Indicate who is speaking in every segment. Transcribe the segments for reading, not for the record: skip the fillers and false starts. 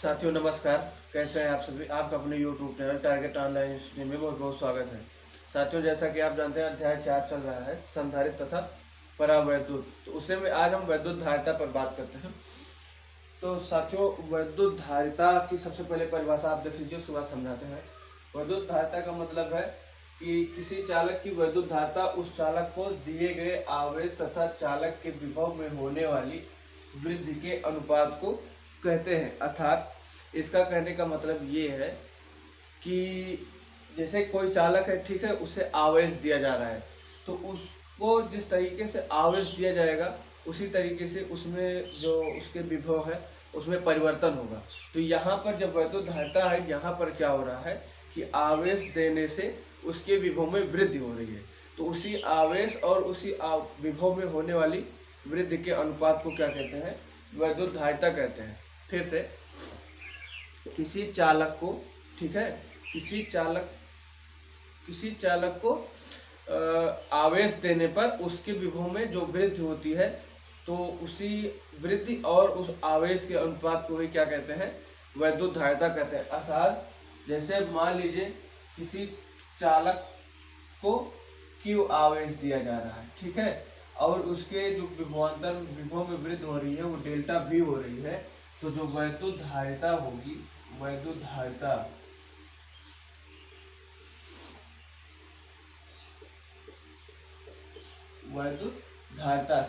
Speaker 1: साथियों नमस्कार। कैसे हैं आप सभी। आपका अपने YouTube channel target online study में बहुत बहुत स्वागत है। साथियों जैसा कि आप जानते हैं अध्याय 4 चल रहा है संधारित्र तथा परावैद्युत। तो उसे में आज हम वैद्युत धारिता पर बात करते हैं। तो साथियों वैद्युत धारिता की सबसे पहले परिभाषा आप देख लीजिए, उसके बाद समझाते हैं। वैद्युत धारिता का मतलब है कि किसी चालक की वैद्युत धारिता उस चालक को दिए गए आवेश तथा चालक के विभव में होने वाली वृद्धि के अनुपात को कहते हैं। अर्थात इसका कहने का मतलब ये है कि जैसे कोई चालक है, ठीक है, उसे आवेश दिया जा रहा है, तो उसको जिस तरीके से आवेश दिया जाएगा उसी तरीके से उसमें जो उसके विभव है उसमें परिवर्तन होगा। तो यहाँ पर जब वैद्युत धारिता है, यहाँ पर क्या हो रहा है कि आवेश देने से उसके विभव में वृद्धि हो रही है। तो उसी आवेश और उसी विभव में होने वाली वृद्धि के अनुपात को क्या कहते हैं? वैद्युत धारिता कहते हैं। फिर से किसी चालक को, ठीक है, किसी चालक को आवेश देने पर उसके विभव में जो वृद्धि होती है, तो उसी वृद्धि और उस आवेश के अनुपात को ही क्या कहते हैं? वैद्युत धारिता कहते हैं। अर्थात जैसे मान लीजिए किसी चालक को Q आवेश दिया जा रहा है, ठीक है, और उसके जो विभव में वृद्धि हो रही है वो डेल्टा V हो रही है। तो जो वैद्युत धारिता होगी, वैद्युत धारिता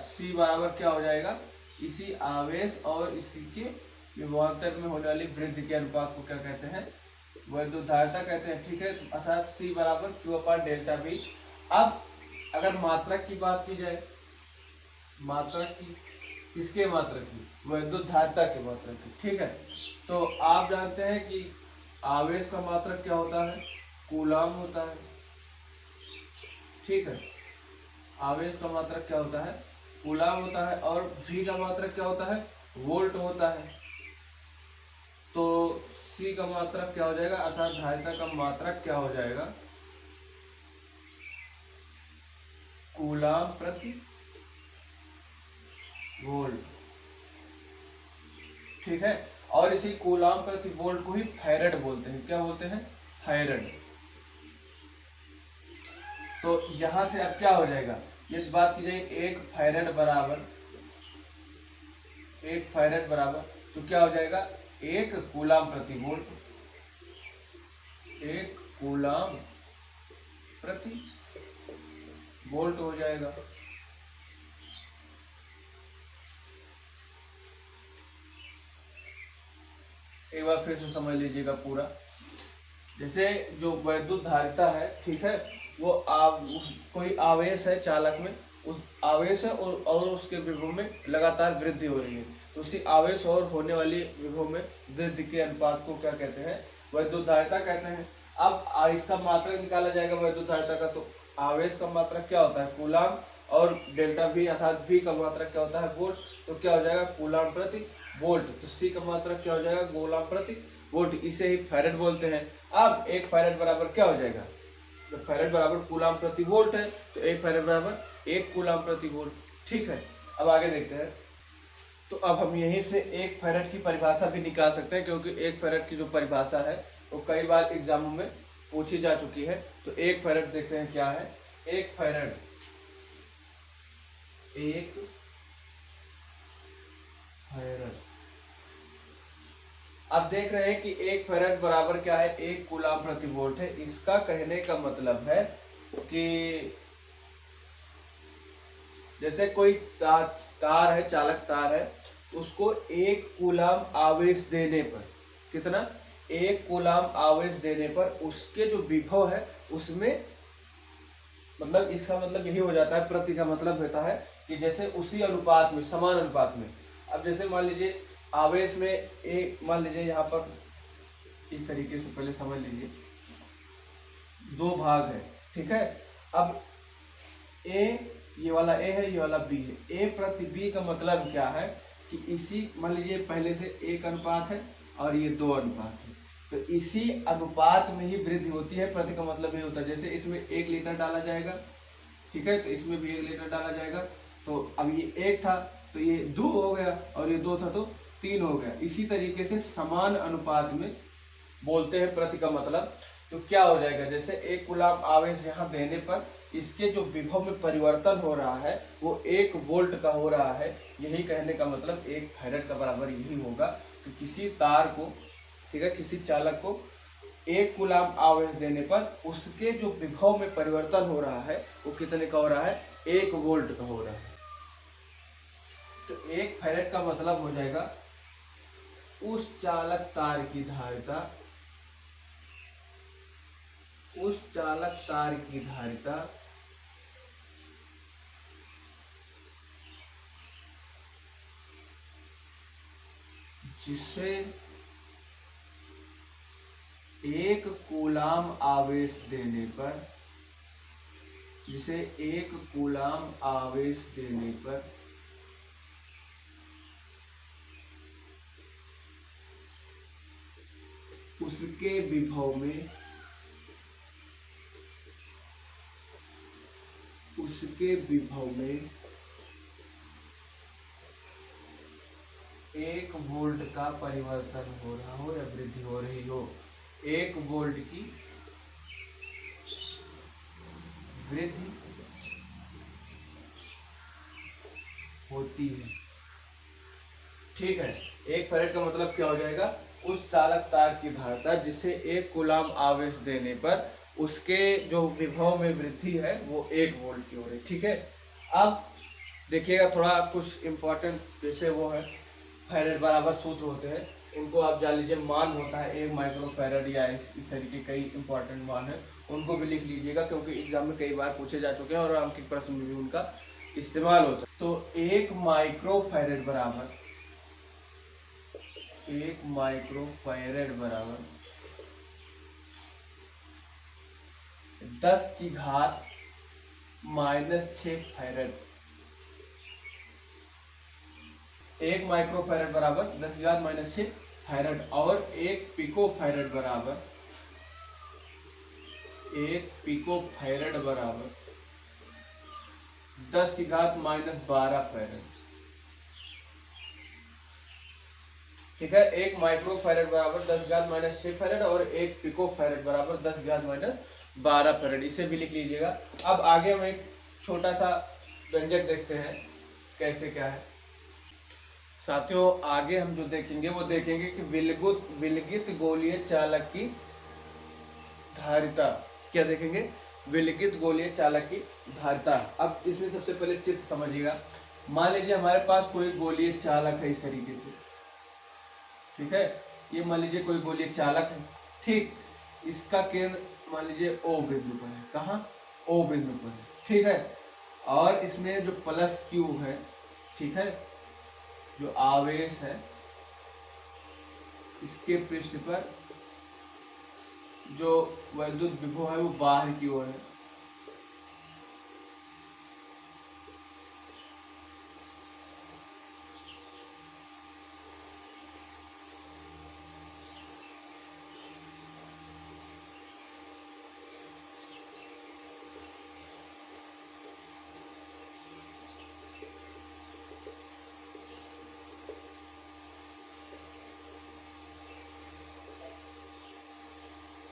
Speaker 1: C बराबर क्या हो जाएगा? इसी आवेश और इसी के विभवांतर में होने वाली वृद्धि के अनुपात को क्या कहते हैं? वैद्युत धारिता कहते हैं, ठीक है। अर्थात C बराबर Q/ΔV। अब अगर मात्रक की बात की जाए, मात्रक की, किसके मात्रक की? वैद्युत धारिता के मात्रक की, ठीक है। तो आप जानते हैं कि आवेश का मात्रक क्या होता है? कूलाम होता है, ठीक है। आवेश का मात्रक क्या होता है? कूलाम होता है। और V का मात्रक क्या होता है? वोल्ट होता है। तो C का मात्रक क्या हो जाएगा? अर्थात धारिता का मात्रक क्या हो जाएगा? कूलाम प्रति वोल्ट, ठीक है। और इसी कूलाम प्रति वोल्ट को ही फैरेड बोलते हैं। क्या बोलते हैं? फैरेड। तो यहां से अब क्या हो जाएगा? ये बात की जाए एक फैरेड बराबर तो क्या हो जाएगा? 1 कूलाम प्रति वोल्ट, 1 कूलाम प्रति वोल्ट हो जाएगा। एक बार फिर से समझ लीजिएगा पूरा। जैसे जो वैद्युत धारिता है, ठीक है, वो कोई आवेश है चालक में, उस आवेश है और उसके विभव में लगातार वृद्धि हो रही है। तो उसी आवेश और होने वाली विभव में वृद्धि के अनुपात को क्या कहते हैं? वैद्युत धारिता कहते हैं। अब इसका मात्रक निकाला जाएगा वैद्युत धारिता का। तो आवेश का मात्रक क्या होता है? कूलाम। और डेल्टा V अर्थात V का मात्रक क्या होता है? वोल्ट। तो क्या हो जाएगा? कूलाम प्रति वोल्ट। तो C का मात्रक क्या हो जाएगा? कूलाम प्रति वोल्ट। इसे ही फैरेड बोलते हैं। अब 1 फैरेड बराबर क्या हो जाएगा? तो फैरेड बराबर कूलाम प्रति वोल्ट है, तो 1 फैरेड बराबर 1 कूलाम प्रति वोल्ट, ठीक है। अब आगे देखते हैं। तो अब हम यहीं से 1 फैरेड की परिभाषा भी निकाल सकते हैं, क्योंकि 1 फैरेड की जो परिभाषा है वो कई बार एग्जामों में पूछी जा चुकी है। तो 1 फैरेड देखते हैं क्या है। 1 फैरेड अब देख रहे हैं कि 1 फैरेड बराबर क्या है? 1 कूलाम प्रति वोल्ट है। इसका कहने का मतलब है कि जैसे कोई तार है, चालक तार है, उसको 1 कूलाम आवेश देने पर, कितना? 1 कूलाम आवेश देने पर उसके जो विभव है उसमें, मतलब इसका मतलब यही हो जाता है, प्रति का मतलब होता है कि जैसे उसी अनुपात में, समान अनुपात में। अब जैसे मान लीजिए आवेश में एक, मान लीजिए यहाँ पर इस तरीके से, पहले समझ लीजिए, 2 भाग है, ठीक है। अब ये वाला A है, ये वाला B है। A प्रति B का मतलब क्या है कि इसी, मान लीजिए पहले से 1 अनुपात है और ये 2 अनुपात है, तो इसी अनुपात में ही वृद्धि होती है। प्रति का मतलब ये होता है जैसे इसमें 1 लीटर डाला जाएगा, ठीक है, तो इसमें भी 1 लीटर डाला जाएगा। तो अब ये 1 था तो ये 2 हो गया, और ये 2 था तो 3 हो गया। इसी तरीके से समान अनुपात में बोलते हैं प्रति का मतलब। तो क्या हो जाएगा, जैसे 1 कूलाम आवेश यहाँ देने पर इसके जो विभव में परिवर्तन हो रहा है वो 1 वोल्ट का हो रहा है। यही कहने का मतलब 1 फैरेड का बराबर यही होगा कि किसी तार को, ठीक है, किसी चालक को 1 कूलाम आवेश देने पर उसके जो विभव में परिवर्तन हो रहा है वो कितने का हो रहा है, 1 वोल्ट का हो रहा है। तो 1 फैरेड का मतलब हो जाएगा उस चालक तार की धारिता, उस चालक तार की धारिता जिसे 1 कूलाम आवेश देने पर, जिसे 1 कूलाम आवेश देने पर उसके विभव में, उसके विभव में 1 वोल्ट का परिवर्तन हो रहा हो या वृद्धि हो रही हो, 1 वोल्ट की वृद्धि होती है। ठीक है, 1 फैरेड का मतलब क्या हो जाएगा, उस चालक तार की धारिता जिसे 1 कूलाम आवेश देने पर उसके जो विभव में वृद्धि है वो 1 वोल्ट की हो रही। ठीक है, अब देखिएगा थोड़ा कुछ इंपॉर्टेंट, जैसे वो है फैरेड बराबर सूत्र होते हैं, इनको आप जान लीजिए। मान होता है 1 माइक्रो फैरेड या इस तरीके कई इंपॉर्टेंट मान है, उनको भी लिख लीजिएगा क्योंकि एग्जाम में कई बार पूछे जा चुके हैं और अंकित प्रश्न में भी उनका इस्तेमाल होता है। तो 1 माइक्रो फैरेड बराबर, 1 माइक्रो फैरेड बराबर 10 की घात -6 फैरेड। 1 माइक्रो फैरेड बराबर 10 की घात -6 फैरेड और 1 पिको फैरेड बराबर, 1 पिको फैरेड बराबर 10 की घात -12 फैरेड। ठीक है, 1 माइक्रो फैरेड बराबर 10 की घात -6 फैरेड और 1 पिको फैरेड बराबर 10 की घात -12 फैरेड, इसे भी लिख लीजिएगा। अब आगे हम एक छोटा सा व्यंजक देखते हैं कैसे क्या है। साथियों, आगे हम जो देखेंगे वो देखेंगे कि विलगित गोलीय चालक की धारिता। क्या देखेंगे, विलगित गोलीय चालक की धारिता। अब इसमें सबसे पहले चित्र समझिएगा। मान लीजिए हमारे पास कोई गोलीय चालक है इस तरीके से, ठीक है, ये मान लीजिए कोई गोलीय चालक है। ठीक, इसका केंद्र मान लीजिए O बिंदु पर है। कहाँ, O बिंदु पर है। ठीक है, और इसमें जो प्लस Q है, ठीक है, जो आवेश है इसके पृष्ठ पर जो वैद्युत विभव है वो बाहर की ओर है।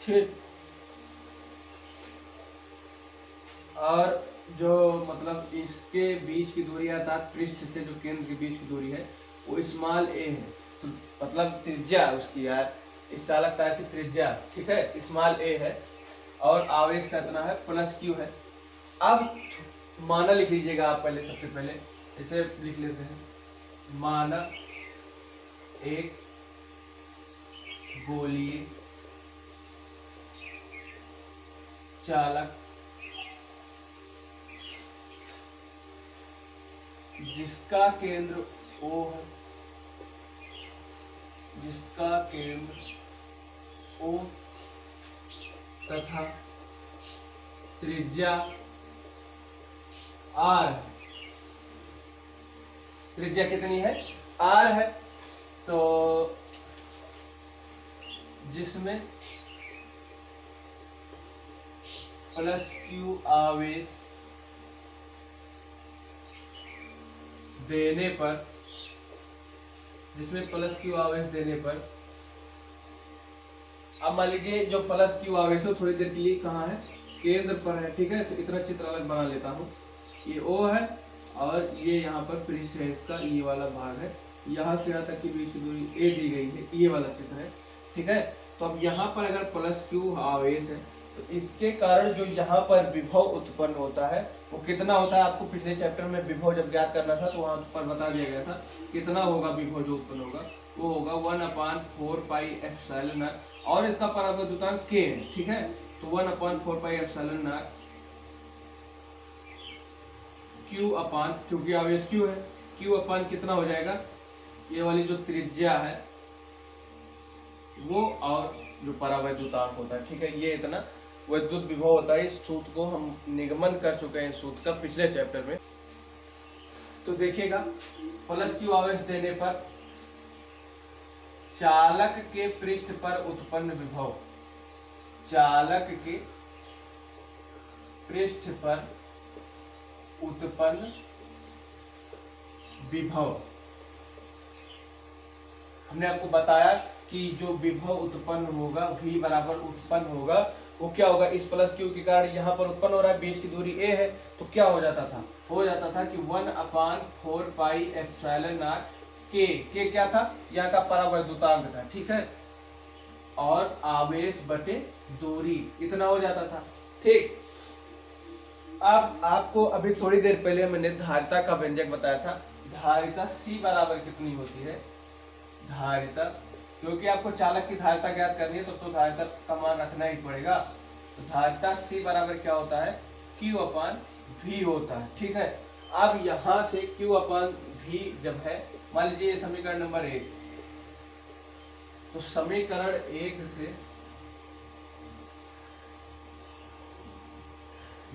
Speaker 1: ठीक, और जो मतलब इसके बीच की दूरी अर्थात पृष्ठ से जो केंद्र के बीच की दूरी है वो स्मॉल a है। तो मतलब त्रिज्या उसकी यार, इस चालक तार की त्रिज्या, ठीक है, स्मॉल a है और आवेश का इतना है प्लस Q है। अब माना लिख लीजिएगा आप पहले, सबसे पहले इसे लिख लेते हैं। माना एक गोलीय चालक जिसका केंद्र O है, जिसका केंद्र O तथा त्रिज्या R है। त्रिज्या कितनी है, R है। तो जिसमें प्लस Q आवेश देने पर जिसमें प्लस क्यू आवेश देने पर, अब मान लीजिए जो प्लस क्यू आवेश है थोड़ी देर के लिए कहाँ है, केंद्र पर है, ठीक है। तो इतना चित्र अलग बना लेता हूँ, ये O है और ये यहाँ पर पृष्ठ है इसका, ये वाला भाग है, यहाँ से यहाँ तक की बीच की दूरी A दी गई है, ये वाला चित्र है, ठीक है। तो अब यहाँ पर अगर प्लस क्यू आवेश है तो इसके कारण जो यहाँ पर विभव उत्पन्न होता है वो कितना होता है, आपको पिछले चैप्टर में विभव जब ज्ञात करना था तो वहां पर बता दिया गया था कितना होगा विभव जो उत्पन्न होगा, वो होगा 1/4 पाई एप्सिलॉन नॉट और इसका परावर्तकांक k है, ठीक है। तो 1/4 पाई एप्सिलॉन नॉट q अपान, क्योंकि आवेश q है, q अपान कितना हो जाएगा, ये वाली जो त्रिज्या है वो और जो परावैद्युतांक होता है, ठीक है, ये इतना वैद्युत विभव होता है। इस सूत्र को हम निगमन कर चुके हैं, इस सूत्र का पिछले चैप्टर में। तो देखिएगा, प्लस क्यू आवेश देने पर चालक के पृष्ठ पर उत्पन्न विभव, चालक के पृष्ठ पर उत्पन्न विभव, हमने आपको बताया कि जो विभव उत्पन्न होगा, V बराबर उत्पन्न होगा, वो क्या होगा, इस प्लस क्यू के कारण यहाँ पर उत्पन्न हो रहा है, बीच की दूरी A है, तो क्या हो जाता था, हो जाता था कि 1/4 पाई एप्सिलॉन नॉट k क्या था, यहाँ का परावैद्युतांक था, ठीक है, और आवेश बटे दूरी, इतना हो जाता था, ठीक। अब आपको अभी थोड़ी देर पहले मैंने धारिता का व्यंजक बताया था, धारिता C बराबर कितनी होती है, धारिता, क्योंकि आपको चालक की धारिता ज्ञात करनी है तो धारिता का मान रखना ही पड़ेगा। तो धारिता C बराबर क्या होता है, Q अपान V होता है, ठीक है। अब यहां से Q अपान V जब है, मान लीजिए ये समीकरण नंबर 1, तो समीकरण 1 से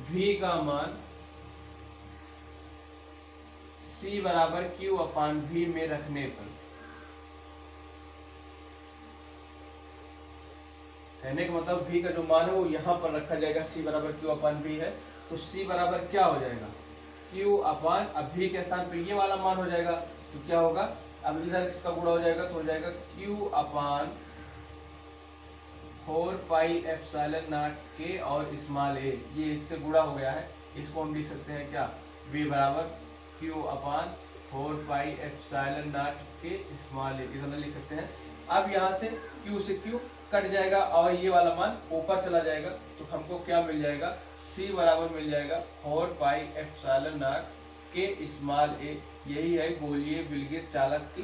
Speaker 1: V का मान C बराबर Q अपान V में रखने पर, कहने का मतलब V का जो मान है वो यहाँ पर रखा जाएगा, C बराबर Q अपान V है, तो C बराबर क्या हो जाएगा, Q अपान, अब V के स्थान पे ये वाला मान हो जाएगा, तो क्या होगा, अब इधर इसका गुणा हो जाएगा तो हो जाएगा Q upon 4 pi epsilon not k और स्मॉल a, ये इससे गुणा हो गया है, इसको हम लिख सकते हैं क्या, V बराबर Q upon 4 pi epsilon not k small a, इतना लिख सकते हैं। अब यहाँ से Q से Q कट जाएगा और ये वाला मान ऊपर चला जाएगा, तो हमको क्या मिल जाएगा, C बराबर मिल जाएगा 4 pi epsilon not k small a, यही है गोलीय विलगित चालक की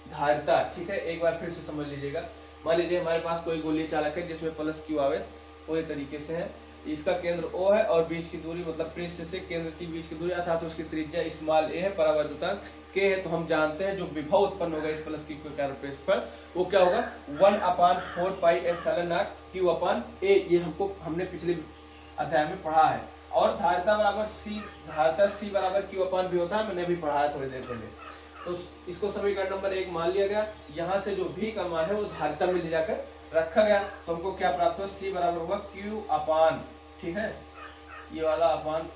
Speaker 1: धारिता, ठीक है। एक बार फिर से समझ लीजिएगा, मान लीजिए हमारे पास कोई गोलीय चालक है जिसमें प्लस क्यू आवेश पूरे तरीके से है, इसका केंद्र O है और बीच की दूरी मतलब पृष्ठ से केंद्र की बीच की दूरी अर्थात तो उसकी त्रिज्या स्मॉल a है, परावैद्युतांक k है, तो हम जानते हैं जो विभव उत्पन्न होगा इस प्लस क्यू के कारण पृष्ठ पर वो क्या होगा, 1/4 pi epsilon not q upon a, ये हमने पिछले अध्याय में पढ़ा है। और धारिता बराबर C, धारिता C बराबर q अपान v होता है, मैंने भी पढ़ाया थोड़ी देर पहले। तो इसको समीकरण नंबर 1 मान लिया गया, यहाँ से जो V का मान है वो धारिता में ले जाकर रखा गया, तो हमको क्या प्राप्त हुआ, C बराबर होगा Q अपान, ठीक है, ये वाला अपान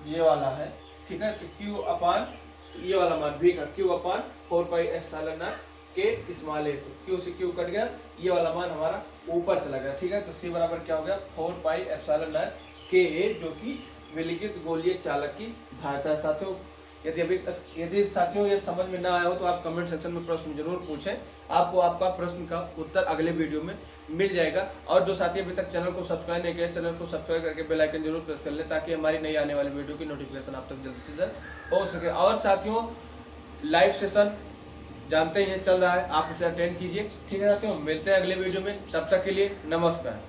Speaker 1: ये वाला है, ठीक है, तो Q अपान ये वाला मान V का Q upon 4 pi epsilon not k small a, तो Q से Q कट गया, ये वाला मान हमारा ऊपर चला गया, ठीक है। तो C बराबर क्या हो गया, 4 pi epsilon not k a, जो कि विलगित गोलीय चालक की धारिता। साथियों यदि साथियों ये समझ में ना आया हो तो आप कमेंट सेक्शन में प्रश्न जरूर पूछें, आपको आपका प्रश्न का उत्तर अगले वीडियो में मिल जाएगा। और जो साथी अभी तक चैनल को सब्सक्राइब नहीं किया, चैनल को सब्सक्राइब करके बेल आइकन जरूर प्रेस कर लें ताकि हमारी नई आने वाली वीडियो की नोटिफिकेशन आप तक जल्द से जल्द पहुंच सके। और साथियों लाइव सेशन जानते हैं चल रहा है, आप उसे अटेंड कीजिए, ठीक है साथियों। मिलते हैं अगले वीडियो में, तब तक के लिए नमस्कार।